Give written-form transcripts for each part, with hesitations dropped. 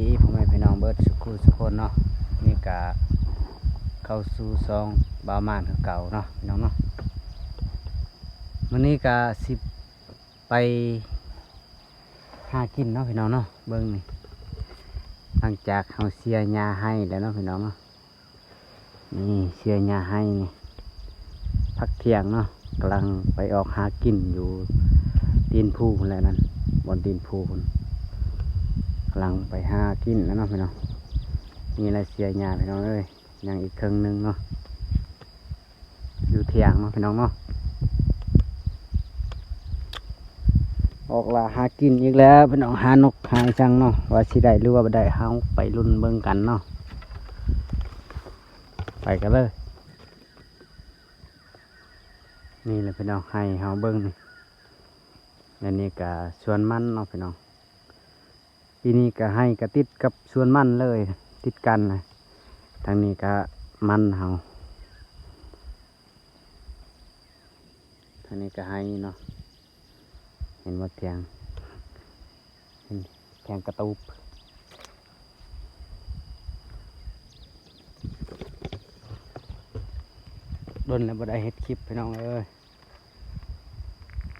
ดีพ่อแม่พี่น้องเบิร์ดสุขคนเนาะนี่กะเข้าสู่ซองบาวมานคือเก่าเนาะพี่น้องเนาะมื้อนี้กะสิไปหากินเนาะพี่น้องเนาะเบิ่งนี่หลังจากเฮาเสียหญ้าให้แล้วเนาะพี่น้องเนาะนี่เสียหญ้าให้นี่พักเที่ยงเนาะกำลังไปออกหากินอยู่ตีนภูพุ่นแหละนั่นบนตีนภูพุ่นกำลังไปหากินแล้วเนาะพี่น้องนี่แหละเสียหญ้าพี่น้องเอ้ยยังอีกครึ่งนึงเนาะอยู่เที่ยงเนาะพี่น้องเนาะออกล่าหากินอีกแล้วพี่น้องหานกหาจังเนาะว่าสิได้หรือว่าบ่ได้เฮาไปลุ้นเบิ่งกันเนาะไปกันเลยนี่แหละพี่น้องให้เฮาเบิ่งนี่และนี่ก็สวนมันเนาะพี่น้องปีนี้ก็ให้ก็ติดกับสวนมันเลยติดกันเลยทางนี้ก็มันเฮาทางนี้ก็ให้เนาะเห็นว่าเตียงแทงกระตูบโดนแล้วบ่ได้เฮ็ดคลิปพี่น้องเอ้ย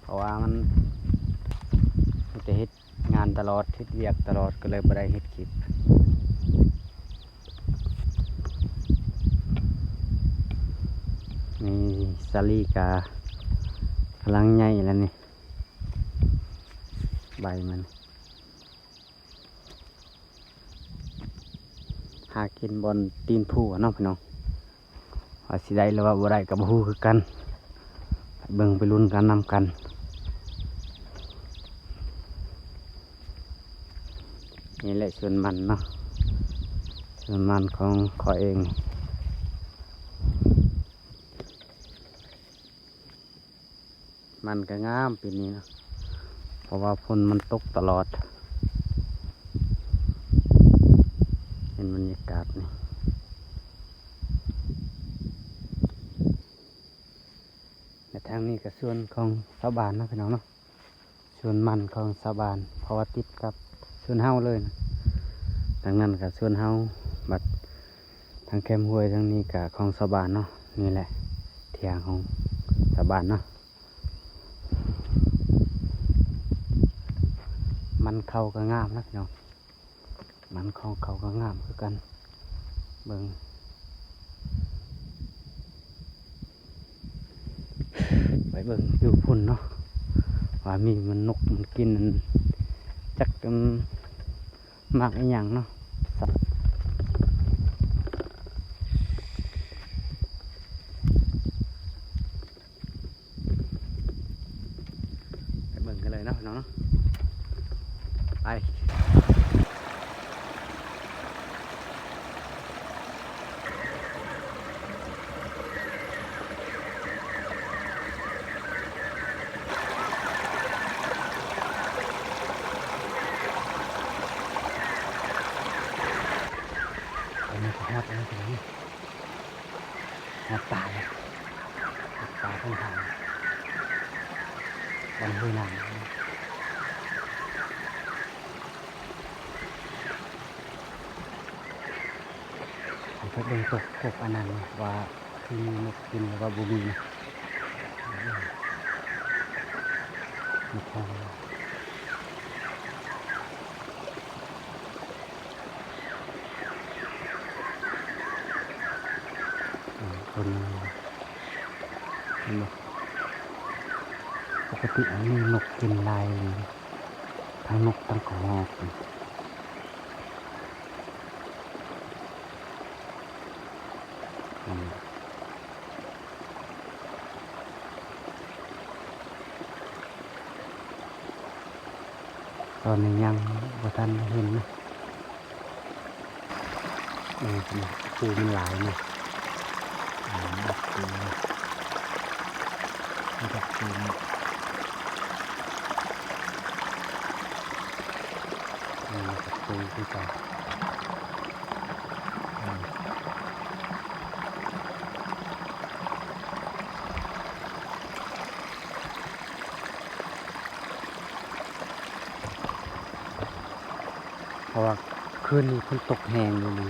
เพราะว่ามันจะเฮ็ดงานตลอดเฮ็ดเวียกตลอดก็เลยบ่ได้เฮ็ดคลิปนี่สาลีกากำลังใหญ่แล้วนี่ใบมันหากินบนตีนผู้เนาะพี่น้องว่าสิได้หรือว่าบ่ได้กับผู้คือกันไปเบิ่งไปลุ้นกันนำกันนี่แหละส่วนมันเนาะส่วนมันของข้อยเองมันก็งามปีนี้เนาะเพราะว่าฝนมันตกตลอดเห็นบรรยากาศนี่ในทางนี้ก็ส่วนของชาวบ้านนะพี่น้องเนาะส่วนมันของชาวบ้านเพราะว่าติดกับส่วนเฮาเลยนะทางนั้นกับส่วนเฮาบัดทางแคมห้วยทางนี้กับของชาวบ้านเนาะนี่แหละเที่ยงของชาวบ้านเนาะมันเขาก็งามนะพี่น้องมันของเขาก็งามคือกันเบิ่งไปเบิ่งอยู่พุ่นเนาะว่ามีมันนกมันกินจักกันมากอีหยังเนาะไปเบิ่งกันเลยเนาะพี่น้องเนาะไปหอดอะไรกันนี่หอดตาเลยตาเพิ่งทำวันห้วยนางผมก็เดินตกอันนั้นว่าที่มีนกกินหรือว่าบูบีนะนกทองคนปกติอันนี้นกกินลายทั้งนกทั้งกระรอกตอนนี้ยังบ่ทันเห็นนะปูมันหลายนะดักปูที่ต่อเพราะว่า คืนนี้ฝนตกแห้งอยู่นี่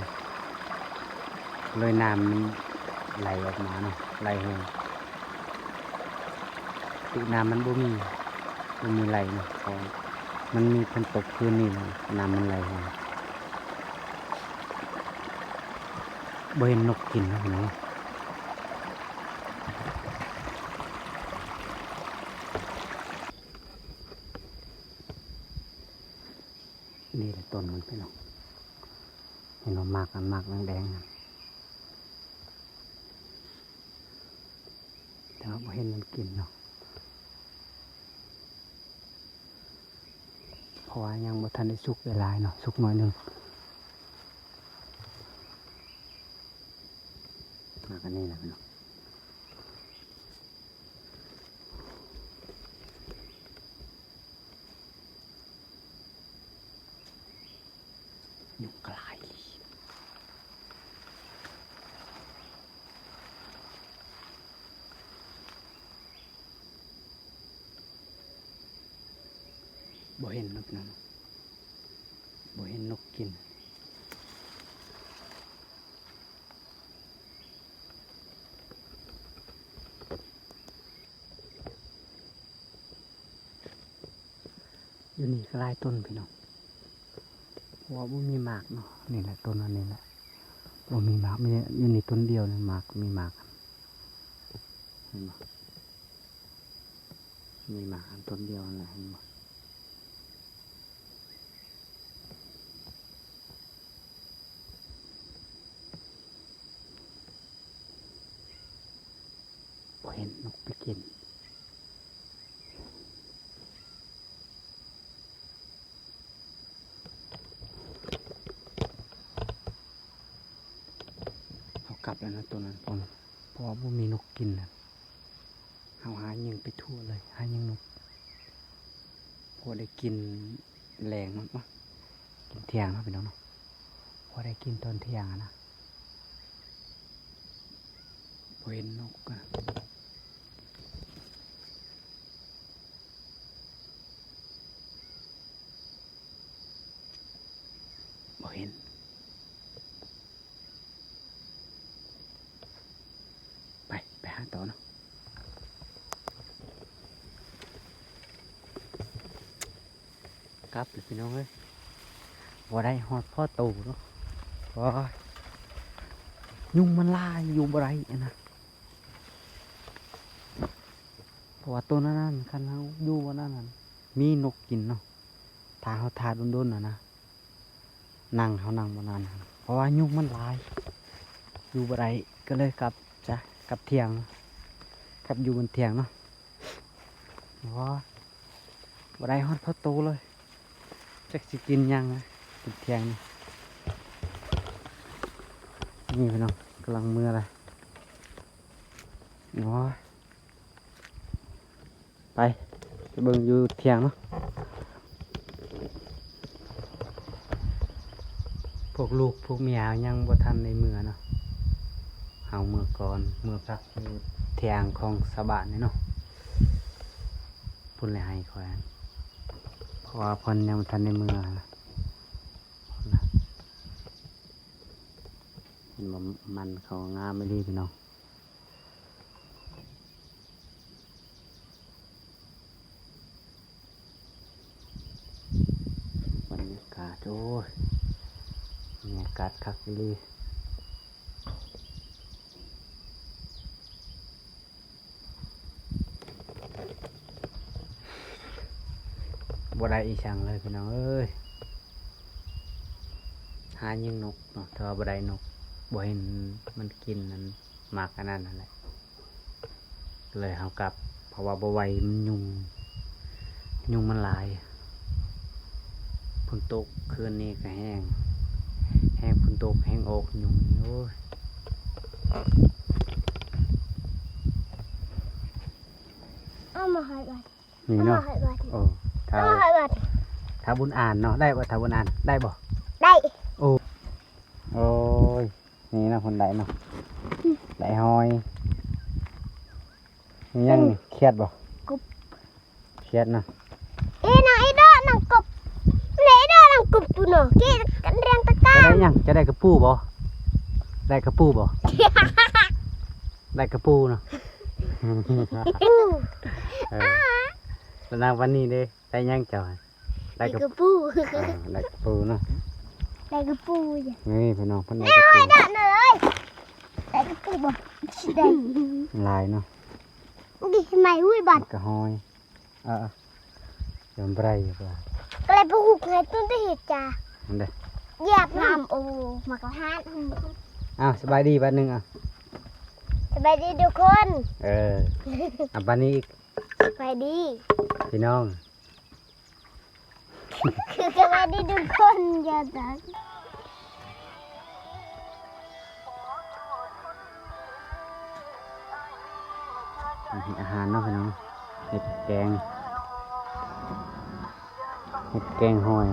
เลยน้ำมันไหลออกมาเนาะไหลแห้งติน้ำมันบ่มีไหลเนาะเพราะมันมีฝนตกคืนนี้นะน้ำมันไหลแห้งบ่เห็นนกกินนะพี่น้องนี่แหละต้นมันพี่น้องเห็นว่ามากมันมากแดงๆนะแต่ว่าบ่เห็นมันกินเนาะเพราะว่ายังบ่ทันได้สุกได้หลายเนาะสุกน้อยหนึงมากันนี่แหละพี่น้องยุงกลายบ่เห็นนกนะบ่เห็นนกกินอยู่นี่ก็หลายต้นพี่น้องเพราะว่าบ่มีหมากเนาะนี่แหละต้นอันนี้แหละบ่มีหมากมีอยู่นี่ต้นเดียวนึงหมากมีหมากเห็นบ่มีหมากอันต้นเดียวนั่นแหละเห็นบ่บ่เห็นนกไปกินเขากลับแล้วนะตัวนั้นเพราะว่าบ่มีนกกินนะเอาหายิงไปทั่วเลยหายิงนกพอได้กินแรงเนาะกินเที่ยงเนาะพี่น้องเนาะพอได้กินตอนเที่ยงนะบ่เห็นนกอะบ่เห็นไปหาต่อเนาะกลับเลยพี่น้องเอ้ยบ่ได้ฮอดพ่อตู่เนาะโอ้ยยุงมันล่าอยู่บ่ได้นะเพราะว่าตัวนั้นคันเฮาอยู่บ่นั้นมีนกกินเนาะถ้าเฮาทาโดนๆนะนั่งเฮานั่งบ่นานเพราะว่ายุงมันหลายอยู่บ่ได้ก็เลยกลับจ้ะกลับเที่ยงกลับอยู่บนเที่ยงเนาะว้าบ่ได้ฮอดพ่อตู่เลยจักสิกินยังนะกินเที่ยงนี่พี่น้องกำลังมืออะไรว้าไปเบิ่งอยู่เที่ยงเนาะพวกลูกพวกเมียยังบ่ทันในมือเนาะเอามือก่อนมือพักอยู่เที่ยงของสะบานนี่เนาะพุ่นเลยให้คอยเพราะว่าเพิ่นยังบ่ทันในมือนะเห็นบ่มันเขางามไม่ดีพี่น้องบรรยากาศโอ้ยบรรยากาศคักดีบ่ได้อีช่างเลยพี่น้องเอ้ยหายิงนกเนาะถ้าว่าบ่ได้นกบ่เห็นมันกินนั่นมากอันนั้นนั่นแหละเลยเอากลับเพราะว่าบ่ไหวมันยุงมันหลายฝนตกคืนนี้ก็แห้งฝนตกแห้งออกยุงโอ้ยเอามาให้บัด นี่ เอามา เนาะ ให้บัด โอ้ เอามาให้บัด ถ้าบุญอ่านเนาะได้บ่ถ้าบุญอ่านได้บ่ ได้ โอ้ยนี่นะคนได้เนาะได้หอยนี่ยังนี่เครียดบ่ กุบ เครียดนะ นางไอ้ดอนังกบไหนดอนังกบตัวเนาะกี่กัน เรียงตะกร้า จะได้ยังจะได้กระปูบ่ได้กระปูบ่ได้กระปูเนาะแล้วนางวันนี้เด้ได้ยังเจ้าได้ ได้ กระ กระปู ได้กระปูเนาะ ได้กระปูจ้ะ นี่พี่น้องเพิ่นได้ นี่ กระปู ให้ดันเลยได้กระปูบ่ได้ ลายเนาะ ดิทำไมอุ้ยบัด กระหอยยำไรบ่ ก็เลยไปหุกไงต้นที่เห็ดจ้า นั่นเด้ เหยียบน้ำโอ้มากระทาน อ้าวสบายดีบัดหนึงอ่ะ สบายดีทุกคน บัดนี้อีก สบายดี พี่น้อง คือสบายดีทุกคนอย่าตัด อาหารเนาะพี่น้องเห็ดแกงหอย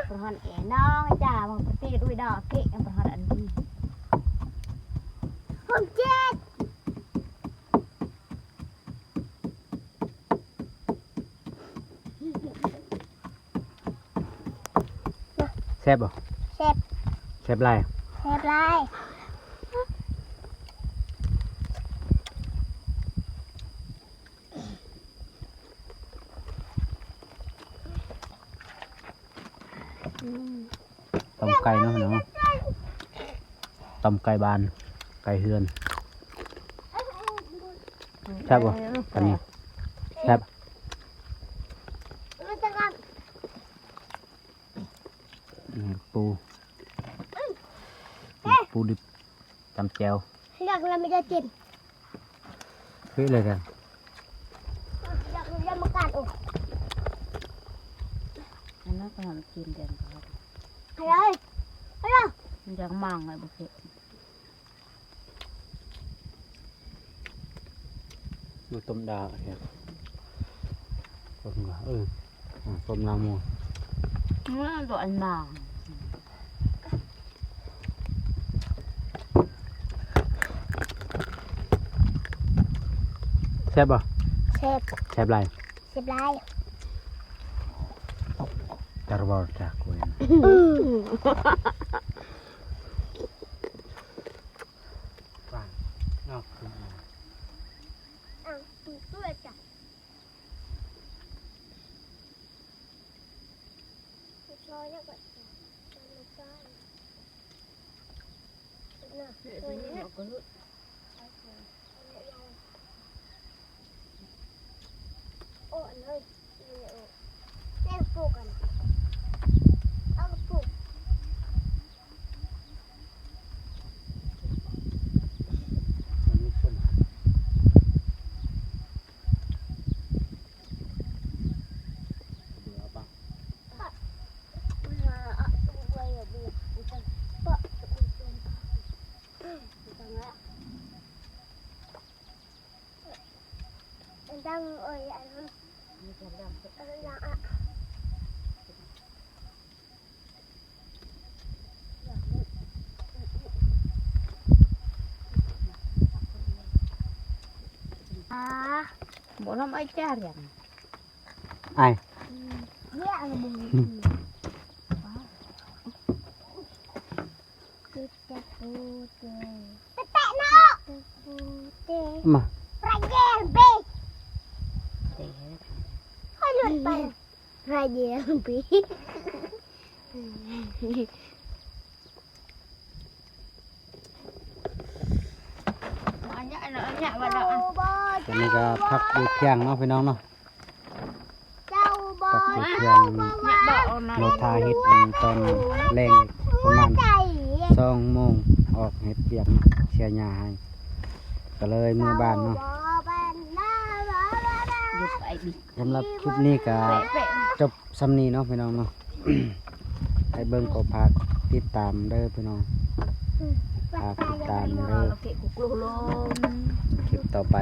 ประหารเอ๋น้องจ่ามันปฏิด้วยดอกเกะประหารอันนี้ ผมเจ็ด แซ่บบ่ เจ็บ แซ่บไร เจ็บไร ต้มไก่เนาะพี่น้องต้มไก่บานไก่เฮือนแซ่บบ่กันนี้แซ่บ มันจะกัน ปูดิบตำแจ่ว อยากเราไม่ได้กิน คือเลยกัน อยากเรามาการอก อันนั้นประหารกินเดือนครับ อะไรอะไร มันยังมั่งเลยบุเกะ ดูต้มดาวเนี่ยต้มละต้มลามู เมื่อตัวอันมั่ง แซ่บบ่ เจ็บ แซ่บไร เจ็บไร จารบอจากกูเองฟังนอกคุณ ด้วยจ้ะซอยเนี่ยก่อนซอยน่ะซอยเนี่ยโอ้เลยเล่นปลูกกันเอาปลูกดังเอ้ยอันนั้นดังอ่ะbộ nó mới cha liền ไอ้ เนี่ยอะไรบุ้งจะปูเตะแตะเนาะปูเตะ มา ไรเดียนบี ให้หลุดไปไรเดียนบี anh nhẹ vào เจ้า đó บอ ตอนนี้ก็พักอยู่เที่ยงเนาะพี่น้องเนาะ เจ้าบอ พักอยู่เที่ยง nhẹ độ โล này ทาเห็ดอันตอนแรงประมาณ ใจ 2 โมงออกเห็ดเปียกเชียร์หญ้าให้ก็เลยมือบ้านเนาะ giật vậy đi สำหรับคลิปนี้ก็ vẽ vẽ จบสำนีเนาะพี่น้องเนาะ ให้เบิ่งก็พากติดตามเด้อพี่น้อง วัดตาย ตาม ยัง เด้อ เราเกะกุกลูลม คลิปต่อไป